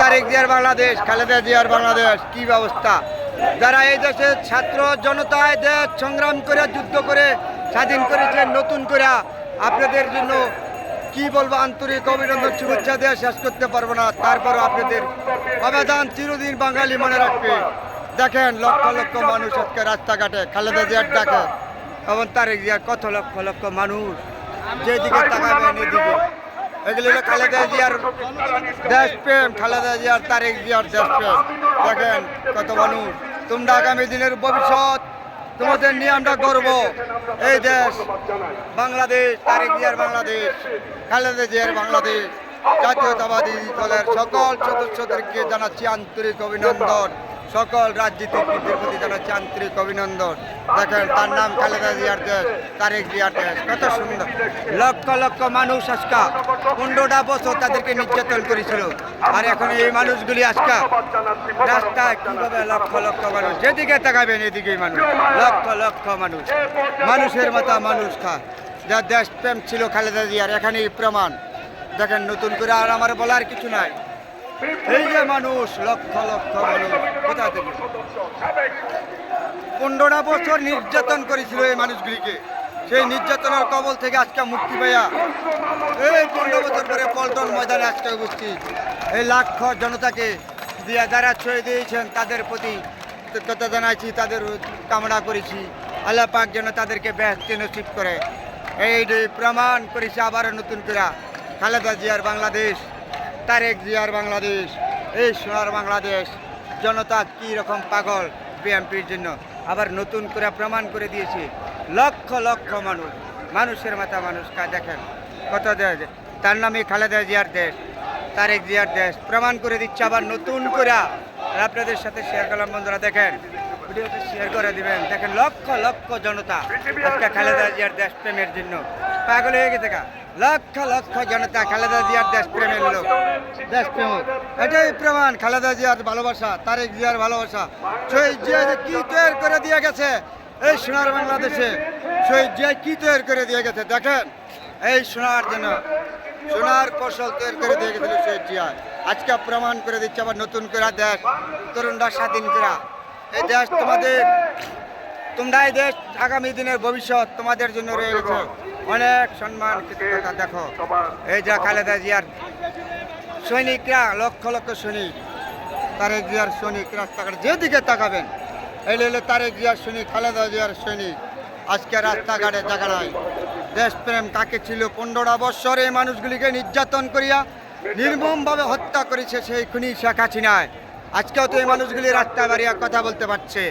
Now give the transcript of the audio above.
তারেক জিয়ার বাংলাদেশ, খালেদা জিয়ার বাংলাদেশ, কি ব্যবস্থা! যারা এই দেশের ছাত্র জনতায় দেশ সংগ্রাম করে যুদ্ধ করে স্বাধীন করেছেন নতুন করে, আপনাদের জন্য কি বলবো, আন্তরিক অভিনন্দন শুভেচ্ছা দিয়ে শেষ করতে পারবো না। তারপরও আপনাদের অবদান চিরদিন বাঙালি মনে রাখবে। দেখেন লক্ষ লক্ষ মানুষ আজকে রাস্তাঘাটে খালেদা জিয়ার ডাকে এবং তারেক জিয়ার কত লক্ষ লক্ষ মানুষ যেদিকে তাকাবেন এদিকে, এগুলি হলো খালেদা জিয়ার দেশপ্রেম, খালেদা জিয়ার তারেক জিয়ার দেশপ্রেম। দেখেন কত মানুষ, তোমরা আগামী দিনের ভবিষ্যৎ, তোমাদের নিয়ে আমরা গর্ব। এই দেশ বাংলাদেশ, তারেক জিয়ার বাংলাদেশ, খালেদা জিয়ার বাংলাদেশ। জাতীয়তাবাদী দলের সকল সদস্যদেরকে জানাচ্ছি আন্তরিক অভিনন্দন, সকল রাজনীতিবিদদের প্রতি জানাচ্ছি আন্তরিক অভিনন্দন। দেখেন তার নাম খালেদা জিয়ার দেশ, তারেক জিয়ার দেশ, কত সুন্দর। লক্ষ লক্ষ মানুষ আজকা 15টা বছর তাদেরকে নির্যাতন করেছিল, আর এখন এই মানুষগুলি আজকা রাস্তায় কিভাবে লক্ষ লক্ষ মানুষ, যেদিকে তাকাবেন এদিকেই মানুষ, লক্ষ লক্ষ মানুষ, মানুষের মাথা মানুষ খায়। যা দেশপ্রেম ছিল খালেদা জিয়ার, এখানেই প্রমাণ। দেখেন নতুন করে আর আমার বলার কিছু নাই। এই যে মানুষ, লক্ষ লক্ষ মানুষ, কোথা থেকে 15টা বছর নির্যাতন করেছিল এই মানুষগুলিকে, সেই নির্যাতনের কবল থেকে আজকে মুক্তি পাইয়া এই 15 বছর পরে পল্টন ময়দানে আজকে উপস্থিত এই লাখ জনতাকে দিয়ে যারা ছড়িয়ে দিয়েছেন তাদের প্রতি কৃতজ্ঞতা জানাইছি, তাদের কামনা করেছি আল্লাহ পাক যেন তাদেরকে বেহেশতে নসিব করে। এই প্রমাণ করেছে আবার নতুন করে খালেদা জিয়ার বাংলাদেশ, তারেক জিয়ার বাংলাদেশ, এই সোনার বাংলাদেশ। জনতা কি রকম পাগল বিএনপির জন্য, আবার নতুন করে প্রমাণ করে দিয়েছে। লক্ষ লক্ষ মানুষ, মানুষের মাথা মানুষ কা, দেখেন কত দেশ, তার নামে খালেদা জিয়ার দেশ, তারেক জিয়ার দেশ, প্রমাণ করে দিচ্ছে আবার নতুন করে। আপনাদের সাথে শেয়ার করলাম বন্ধুরা, দেখেন ভিডিওটি শেয়ার করে দিবেন। দেখেন লক্ষ লক্ষ জনতা আজকে খালেদা জিয়ার দেশ প্রেমের জন্য পাগল হয়ে গেছে। লক্ষ লক্ষ জনতা খালেদা জিয়ার দেশ প্রেমের লোক, দেশ প্রেম, এটাই প্রমাণ খালেদা জিয়ার ভালোবাসা, তারেক জিয়ার ভালোবাসা। শহীদ জিয়া যে কি তৈরি করে দিয়ে গেছে এই সোনার বাংলাদেশে, শহীদ জিয়া কি তৈরি করে দিয়ে গেছে, দেখেন এই সোনার জন্য সোনার ফসল তৈরি করে দিয়ে গেছিল শহীদ জিয়া। আজকে প্রমাণ করে দিচ্ছে আবার নতুন করে দেশ, তরুণরা স্বাধীন করা। এই দেশ তোমাদের, তোমরা এই দেশ আগামী দিনের ভবিষ্যৎ, তোমাদের জন্য রয়ে গেছে অনেক সম্মান কৃতজ্ঞতা। দেখো এই যে খালেদা জিয়ার সৈনিকরা, লক্ষ লক্ষ সৈনিক, তারেক জিয়ার সৈনিক, রাস্তাঘাটে যেদিকে তাকাবেন এই হলো তারেক জিয়ার সৈনিক, খালেদা জিয়ার সৈনিক। আজকে রাস্তাঘাটে জায়গা নাই। দেশপ্রেম কাকে ছিল 15টা বৎসর এই মানুষগুলিকে নির্যাতন করিয়া নির্মমভাবে হত্যা করেছে সেই খুনি শেখ হাসিনায়। আজকেও তো এই মানুষগুলি রাস্তায় বাড়িয়া কথা বলতে পারছে।